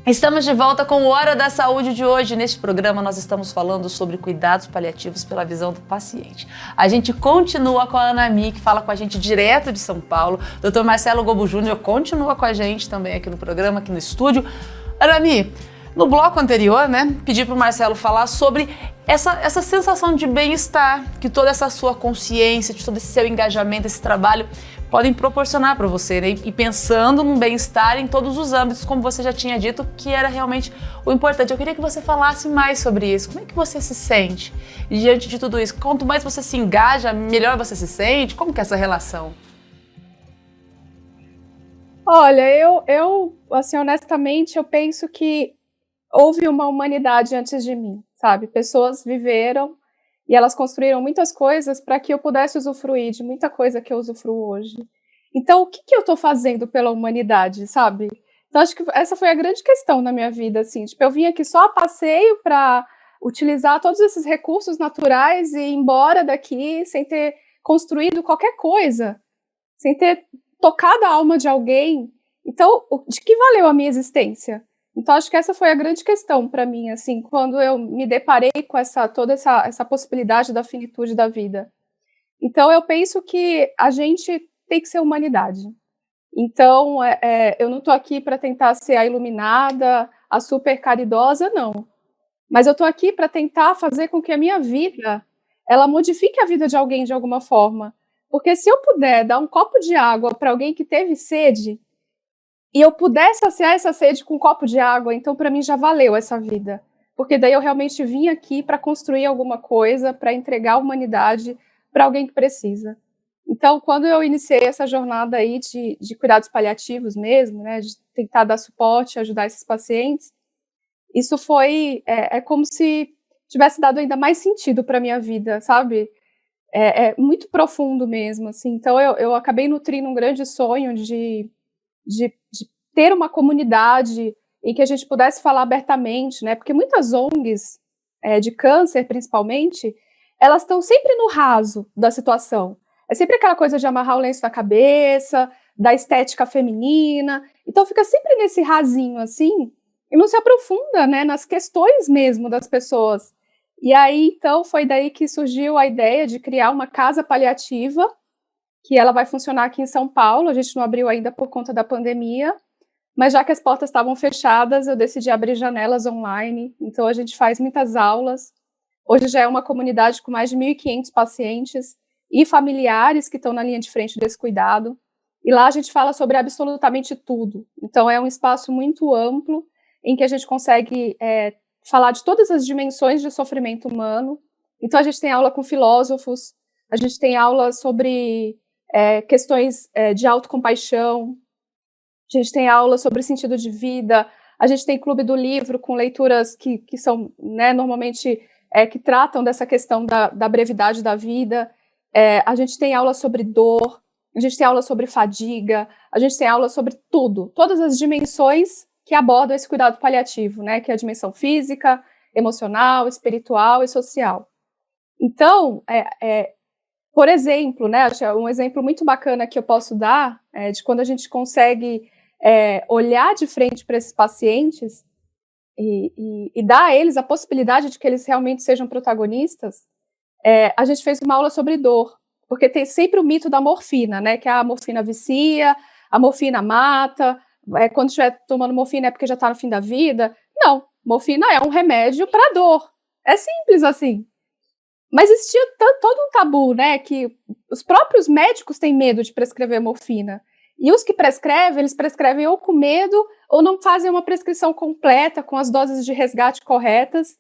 Estamos de volta com o Hora da Saúde de hoje. Neste programa nós estamos falando sobre cuidados paliativos pela visão do paciente. A gente continua com a Ana Mi, que fala com a gente direto de São Paulo. Dr. Marcelo Gobo Júnior continua com a gente também aqui no programa, aqui no estúdio. Ana Mi, no bloco anterior, pedi para o Marcelo falar sobre essa sensação de bem-estar que toda essa sua consciência, de todo esse seu engajamento, esse trabalho podem proporcionar para você, E pensando no bem-estar em todos os âmbitos, como você já tinha dito, que era realmente o importante. Eu queria que você falasse mais sobre isso. Como é que você se sente diante de tudo isso? Quanto mais você se engaja, melhor você se sente? Como que é essa relação? Olha, eu assim, honestamente, eu penso que houve uma humanidade antes de mim, sabe? Pessoas viveram e elas construíram muitas coisas para que eu pudesse usufruir de muita coisa que eu usufruo hoje. Então, o que eu estou fazendo pela humanidade, sabe? Então, acho que essa foi a grande questão na minha vida, assim. Tipo, eu vim aqui só a passeio para utilizar todos esses recursos naturais e ir embora daqui sem ter construído qualquer coisa, sem ter tocado a alma de alguém. Então, de que valeu a minha existência? Então, acho que essa foi a grande questão para mim, assim, quando eu me deparei com toda essa possibilidade da finitude da vida. Então, eu penso que a gente tem que ser humanidade. Então, eu não estou aqui para tentar ser a iluminada, a super caridosa, não. Mas eu estou aqui para tentar fazer com que a minha vida, ela modifique a vida de alguém de alguma forma. Porque se eu puder dar um copo de água para alguém que teve sede, e eu pudesse saciar essa sede com um copo de água, então para mim já valeu essa vida. Porque daí eu realmente vim aqui para construir alguma coisa, para entregar a humanidade para alguém que precisa. Então, quando eu iniciei essa jornada aí de cuidados paliativos mesmo, de tentar dar suporte, ajudar esses pacientes, isso foi, como se tivesse dado ainda mais sentido para a minha vida, sabe? É muito profundo mesmo, assim. Então, eu acabei nutrindo um grande sonho de ter uma comunidade em que a gente pudesse falar abertamente, porque muitas ONGs, de câncer principalmente, elas estão sempre no raso da situação. É sempre aquela coisa de amarrar o lenço na cabeça, da estética feminina, então fica sempre nesse rasinho assim, e não se aprofunda, nas questões mesmo das pessoas. E aí, então, foi daí que surgiu a ideia de criar uma casa paliativa, que ela vai funcionar aqui em São Paulo. A gente não abriu ainda por conta da pandemia, mas já que as portas estavam fechadas, eu decidi abrir janelas online. Então, a gente faz muitas aulas. Hoje já é uma comunidade com mais de 1.500 pacientes e familiares que estão na linha de frente desse cuidado. E lá a gente fala sobre absolutamente tudo. Então, é um espaço muito amplo em que a gente consegue falar de todas as dimensões de sofrimento humano. Então, a gente tem aula com filósofos, a gente tem aula sobre questões de autocompaixão, a gente tem aula sobre sentido de vida, a gente tem clube do livro com leituras que são, normalmente, que tratam dessa questão da brevidade da vida, a gente tem aula sobre dor, a gente tem aula sobre fadiga, a gente tem aula sobre tudo, todas as dimensões que abordam esse cuidado paliativo, que é a dimensão física, emocional, espiritual e social. Então, por exemplo, acho um exemplo muito bacana que eu posso dar de quando a gente consegue olhar de frente para esses pacientes e dar a eles a possibilidade de que eles realmente sejam protagonistas. A gente fez uma aula sobre dor, porque tem sempre o mito da morfina, que a morfina vicia, a morfina mata, quando estiver tomando morfina é porque já está no fim da vida. Não, morfina é um remédio para dor. É simples assim. Mas existia todo um tabu, que os próprios médicos têm medo de prescrever morfina. E os que prescrevem, eles prescrevem ou com medo ou não fazem uma prescrição completa com as doses de resgate corretas.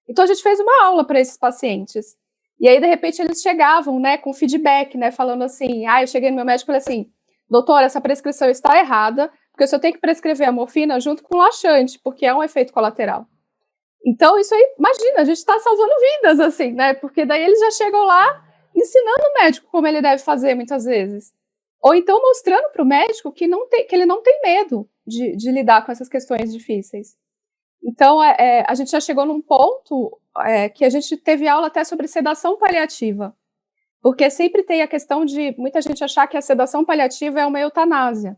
Então a gente fez uma aula para esses pacientes. E aí, de repente, eles chegavam, com feedback, falando assim, eu cheguei no meu médico e falei assim, doutor, essa prescrição está errada, porque eu só tenho que prescrever a morfina junto com o laxante, porque é um efeito colateral. Então, isso aí, imagina, a gente está salvando vidas, assim, porque daí eles já chegam lá ensinando o médico como ele deve fazer, muitas vezes. Ou então mostrando para o médico que ele não tem medo de lidar com essas questões difíceis. Então, a gente já chegou num ponto que a gente teve aula até sobre sedação paliativa, porque sempre tem a questão de muita gente achar que a sedação paliativa é uma eutanásia.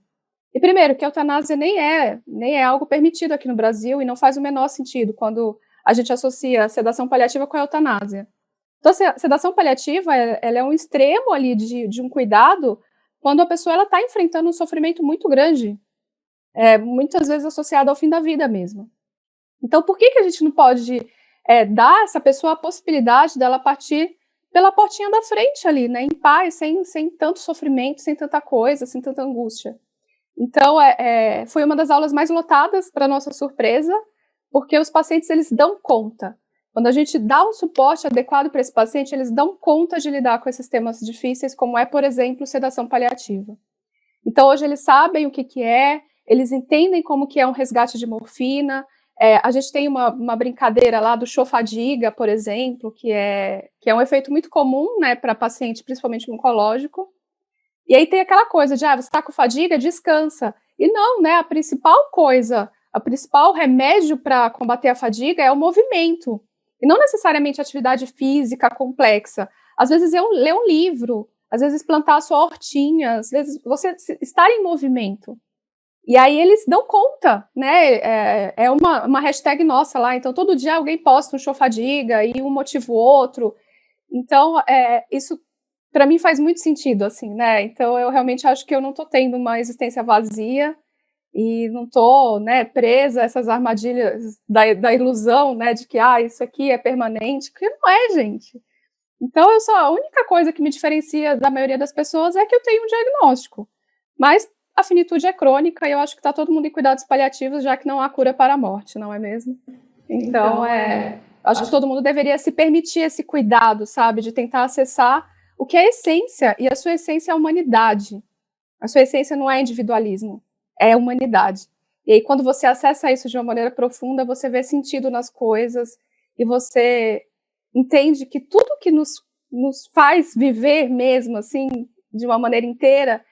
E primeiro, que a eutanásia nem é algo permitido aqui no Brasil e não faz o menor sentido quando a gente associa a sedação paliativa com a eutanásia. Então, a sedação paliativa, ela é um extremo ali de um cuidado quando a pessoa está enfrentando um sofrimento muito grande, muitas vezes associado ao fim da vida mesmo. Então, por que a gente não pode dar a essa pessoa a possibilidade dela partir pela portinha da frente ali, né, em paz, sem tanto sofrimento, sem tanta coisa, sem tanta angústia? Então, foi uma das aulas mais lotadas, para nossa surpresa, porque os pacientes, eles dão conta. Quando a gente dá um suporte adequado para esse paciente, eles dão conta de lidar com esses temas difíceis, como por exemplo, sedação paliativa. Então, hoje eles sabem o que é, eles entendem como que é um resgate de morfina. A gente tem uma brincadeira lá do chofadiga, por exemplo, que é um efeito muito comum, né, para paciente, principalmente oncológico. E aí tem aquela coisa de, você está com fadiga, descansa. E não, né, a principal remédio para combater a fadiga é o movimento. E não necessariamente atividade física complexa. Às vezes ler um livro, às vezes plantar a sua hortinha, às vezes você estar em movimento. E aí eles dão conta, né, uma hashtag nossa lá, então todo dia alguém posta um chofadiga e um motiva o outro. Então, isso para mim faz muito sentido, assim, né? Então eu realmente acho que eu não estou tendo uma existência vazia e não estou, né, presa a essas armadilhas da ilusão, né, de que isso aqui é permanente, porque não é, gente. Então a única coisa que me diferencia da maioria das pessoas é que eu tenho um diagnóstico, mas a finitude é crônica e eu acho que está todo mundo em cuidados paliativos, já que não há cura para a morte, não é mesmo? Então, acho que todo mundo deveria se permitir esse cuidado, sabe, de tentar acessar o que é a essência, e a sua essência é a humanidade. A sua essência não é individualismo, é humanidade. E aí, quando você acessa isso de uma maneira profunda, você vê sentido nas coisas, e você entende que tudo que nos faz viver mesmo, assim, de uma maneira inteira,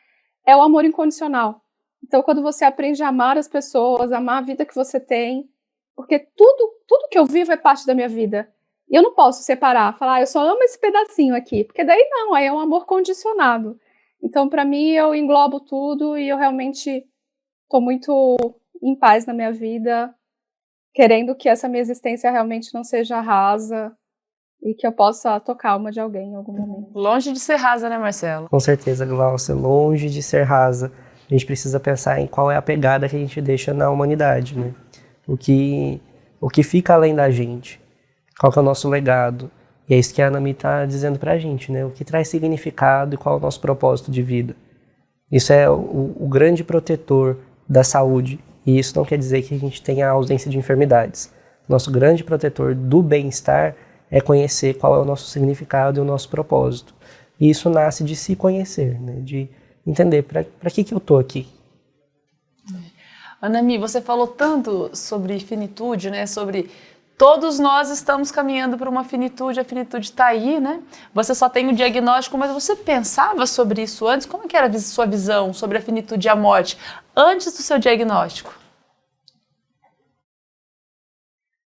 é o amor incondicional. Então, quando você aprende a amar as pessoas, amar a vida que você tem, porque tudo que eu vivo é parte da minha vida. E eu não posso separar, falar, eu só amo esse pedacinho aqui, porque daí não, aí é um amor condicionado. Então, para mim, eu englobo tudo e eu realmente estou muito em paz na minha vida, querendo que essa minha existência realmente não seja rasa e que eu possa tocar a alma de alguém em algum momento. Longe de ser rasa, né, Marcelo? Com certeza, Glaucia, longe de ser rasa. A gente precisa pensar em qual é a pegada que a gente deixa na humanidade, né? O que fica além da gente. Qual que é o nosso legado? E é isso que a Anami está dizendo pra gente, né? O que traz significado e qual é o nosso propósito de vida. Isso é o grande protetor da saúde. E isso não quer dizer que a gente tenha a ausência de enfermidades. Nosso grande protetor do bem-estar é conhecer qual é o nosso significado e o nosso propósito. E isso nasce de se conhecer, né? De entender para que eu tô aqui. Anami, você falou tanto sobre finitude, né? Sobre todos nós estamos caminhando para uma finitude, a finitude está aí, né? Você só tem o diagnóstico, mas você pensava sobre isso antes? Como que era a sua visão sobre a finitude e a morte antes do seu diagnóstico?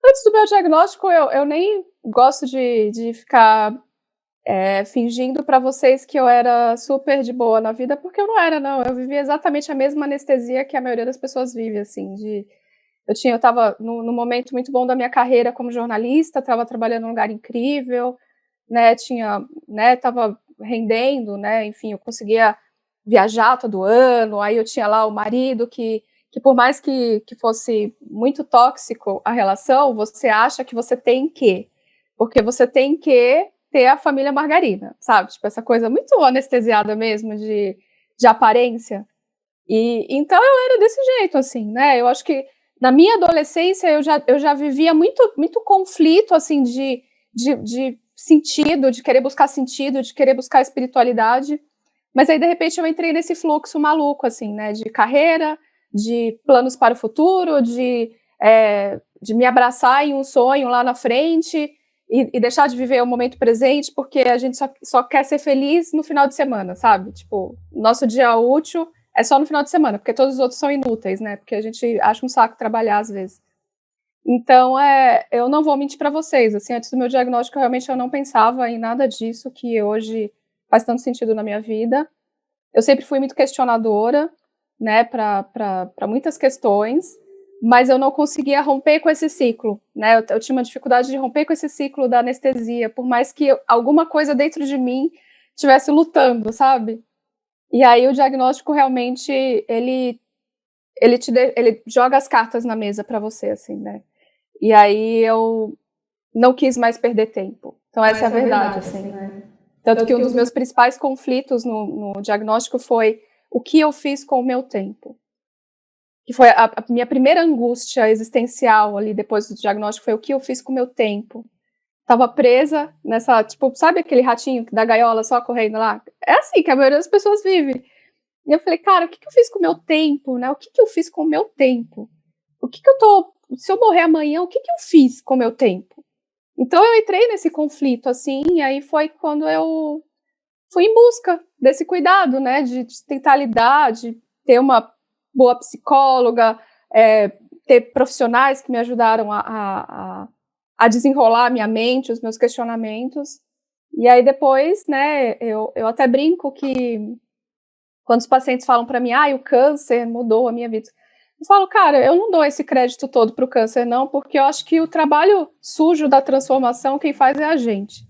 Antes do meu diagnóstico, eu nem gosto de ficar fingindo para vocês que eu era super de boa na vida, porque eu não era, não. Eu vivia exatamente a mesma anestesia que a maioria das pessoas vive, assim, eu estava no momento muito bom da minha carreira como jornalista, estava trabalhando num lugar incrível, né, estava rendendo, né, enfim, eu conseguia viajar todo ano, aí eu tinha lá o marido que por mais que fosse muito tóxico a relação, você acha que você tem que, porque você tem que ter a família margarina, sabe, tipo essa coisa muito anestesiada mesmo de aparência, e então eu era desse jeito, assim, né, eu acho que na minha adolescência, eu já vivia muito conflito, assim, de sentido, de querer buscar sentido, de querer buscar espiritualidade. Mas aí, de repente, eu entrei nesse fluxo maluco, assim, né? De carreira, de planos para o futuro, de me abraçar em um sonho lá na frente e deixar de viver o momento presente, porque a gente só quer ser feliz no final de semana, sabe? Tipo, nosso dia útil é só no final de semana, porque todos os outros são inúteis, né? Porque a gente acha um saco trabalhar às vezes. Então, eu não vou mentir para vocês, assim, antes do meu diagnóstico, realmente eu não pensava em nada disso que hoje faz tanto sentido na minha vida. Eu sempre fui muito questionadora, né, para muitas questões, mas eu não conseguia romper com esse ciclo, né? Eu tinha uma dificuldade de romper com esse ciclo da anestesia, por mais que alguma coisa dentro de mim estivesse lutando, sabe? E aí o diagnóstico realmente, ele joga as cartas na mesa para você, assim, né? E aí eu não quis mais perder tempo. Então essa é a verdade, assim, né? Tanto que um dos meus principais conflitos no diagnóstico foi o que eu fiz com o meu tempo. Que foi a minha primeira angústia existencial ali depois do diagnóstico, foi o que eu fiz com o meu tempo. Tava presa nessa, tipo, sabe aquele ratinho da gaiola só correndo lá? É assim que a maioria das pessoas vive. E eu falei, cara, o que eu fiz com o meu tempo, né? O que eu fiz com o meu tempo? Se eu morrer amanhã, o que eu fiz com o meu tempo? Então eu entrei nesse conflito, assim, e aí foi quando eu fui em busca desse cuidado, né? De tentar lidar, de ter uma boa psicóloga, ter profissionais que me ajudaram a desenrolar a minha mente, os meus questionamentos. E aí depois, né, eu até brinco que quando os pacientes falam para mim, o câncer mudou a minha vida, eu falo, cara, eu não dou esse crédito todo pro câncer, não, porque eu acho que o trabalho sujo da transformação, quem faz é a gente.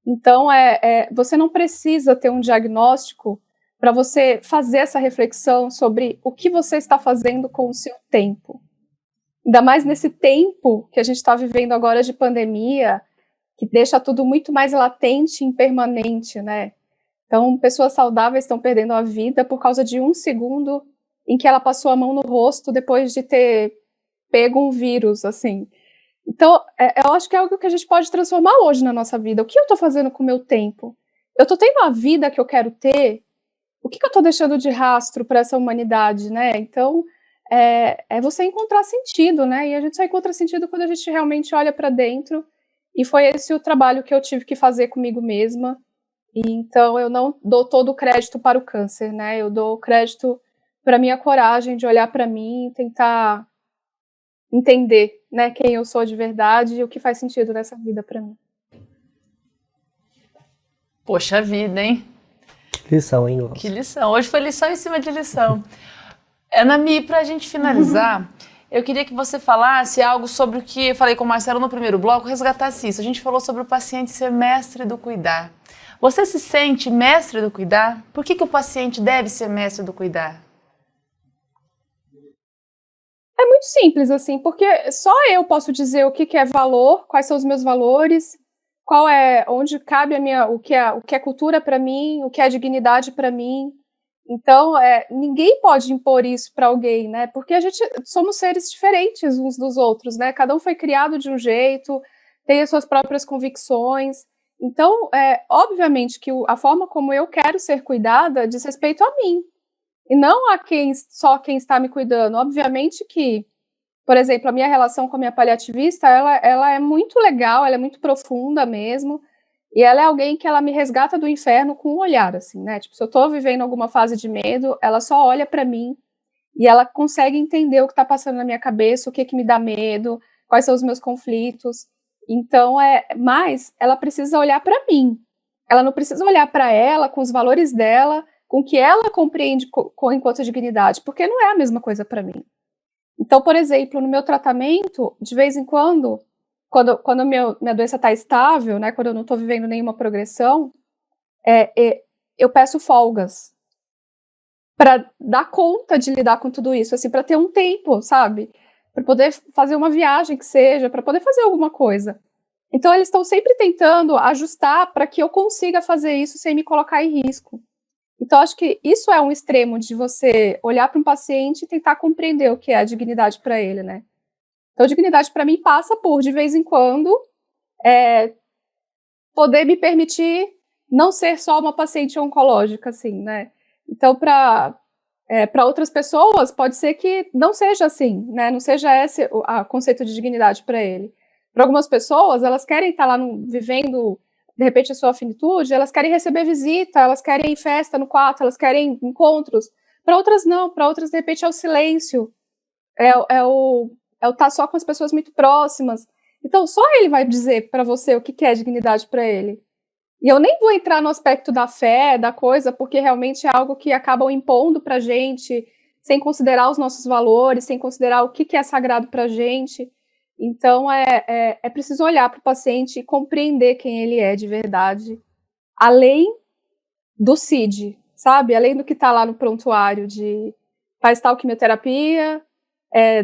Então, você não precisa ter um diagnóstico para você fazer essa reflexão sobre o que você está fazendo com o seu tempo. Ainda mais nesse tempo que a gente está vivendo agora de pandemia, que deixa tudo muito mais latente e impermanente, né? Então, pessoas saudáveis estão perdendo a vida por causa de um segundo em que ela passou a mão no rosto depois de ter pego um vírus, assim. Então, eu acho que é algo que a gente pode transformar hoje na nossa vida. O que eu estou fazendo com o meu tempo? Eu estou tendo a vida que eu quero ter? O que eu estou deixando de rastro para essa humanidade, né? Então, é você encontrar sentido, né? E a gente só encontra sentido quando a gente realmente olha para dentro. E foi esse o trabalho que eu tive que fazer comigo mesma. E então, eu não dou todo o crédito para o câncer, né? Eu dou o crédito para a minha coragem de olhar para mim e tentar entender, né, quem eu sou de verdade e o que faz sentido nessa vida para mim. Poxa vida, hein? Que lição, hein, Glaucia? Que lição. Hoje foi lição em cima de lição. Anami, para a gente finalizar, eu queria que você falasse algo sobre o que eu falei com o Marcelo no primeiro bloco, resgatasse isso. A gente falou sobre o paciente ser mestre do cuidar. Você se sente mestre do cuidar? Por que o paciente deve ser mestre do cuidar? É muito simples, assim, porque só eu posso dizer o que é valor, quais são os meus valores, onde cabe o que é cultura para mim, o que é dignidade para mim. Então, ninguém pode impor isso para alguém, né? Porque a gente somos seres diferentes uns dos outros, né? Cada um foi criado de um jeito, tem as suas próprias convicções. Então, obviamente que a forma como eu quero ser cuidada diz respeito a mim. E não só quem está me cuidando. Obviamente que, por exemplo, a minha relação com a minha paliativista, ela é muito legal, ela é muito profunda mesmo, e ela é alguém que ela me resgata do inferno com um olhar, assim, né? Tipo, se eu tô vivendo alguma fase de medo, ela só olha para mim e ela consegue entender o que tá passando na minha cabeça, o que me dá medo, quais são os meus conflitos. Então, mas ela precisa olhar para mim. Ela não precisa olhar para ela com os valores dela, com o que ela compreende enquanto dignidade, porque não é a mesma coisa para mim. Então, por exemplo, no meu tratamento, de vez em quando minha doença está estável, né, quando eu não estou vivendo nenhuma progressão, eu peço folgas para dar conta de lidar com tudo isso, assim, para ter um tempo, sabe? Para poder fazer uma viagem que seja, para poder fazer alguma coisa. Então, eles estão sempre tentando ajustar para que eu consiga fazer isso sem me colocar em risco. Então, acho que isso é um extremo de você olhar para um paciente e tentar compreender o que é a dignidade para ele, né? Então, dignidade para mim passa por, de vez em quando, poder me permitir não ser só uma paciente oncológica, assim, né? Então, para outras pessoas, pode ser que não seja assim, né? Não seja esse o conceito de dignidade para ele. Para algumas pessoas, elas querem estar lá vivendo, de repente, a sua finitude, elas querem receber visita, elas querem festa no quarto, elas querem encontros. Para outras, não. Para outras, de repente, é o silêncio. É o estar só com as pessoas muito próximas. Então, só ele vai dizer para você o que é dignidade para ele. E eu nem vou entrar no aspecto da fé, da coisa, porque realmente é algo que acabam impondo pra gente, sem considerar os nossos valores, sem considerar o que é sagrado para a gente. Então, é preciso olhar para o paciente e compreender quem ele é de verdade, além do CID, sabe? Além do que está lá no prontuário de faz tal quimioterapia,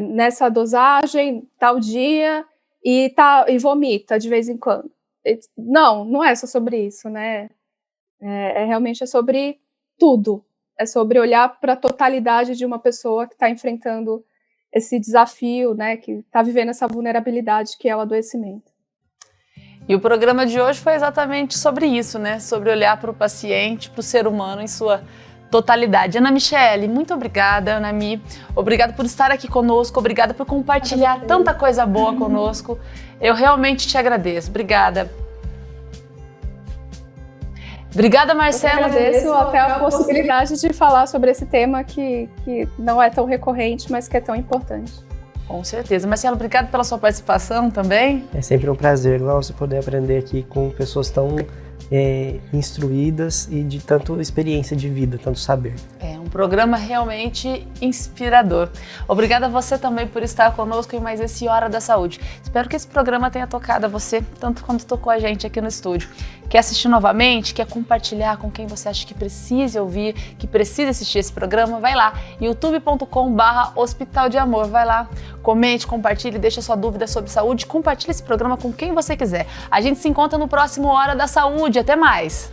nessa dosagem, tal dia, e vomita de vez em quando. Não é só sobre isso, né? Realmente é sobre tudo. É sobre olhar para a totalidade de uma pessoa que está enfrentando esse desafio, né? Que está vivendo essa vulnerabilidade que é o adoecimento. E o programa de hoje foi exatamente sobre isso, né? Sobre olhar para o paciente, para o ser humano em sua totalidade. Ana Michele, muito obrigada, Ana Mi. Obrigada por estar aqui conosco, obrigada por compartilhar tanta coisa boa conosco. Eu realmente te agradeço. Obrigada. Obrigada, Marcelo. Eu agradeço até a possibilidade de falar sobre esse tema que não é tão recorrente, mas que é tão importante. Com certeza. Marcelo, obrigado pela sua participação também. É sempre um prazer, nossa, poder aprender aqui com pessoas tão instruídas e de tanta experiência de vida, tanto saber. É um programa realmente inspirador. Obrigada a você também por estar conosco em mais esse Hora da Saúde. Espero que esse programa tenha tocado a você, tanto quanto tocou a gente aqui no estúdio. Quer assistir novamente? Quer compartilhar com quem você acha que precisa ouvir, que precisa assistir esse programa? Vai lá, youtube.com/Hospital de Amor. Vai lá, comente, compartilhe, deixa sua dúvida sobre saúde, compartilhe esse programa com quem você quiser. A gente se encontra no próximo Hora da Saúde. Até mais!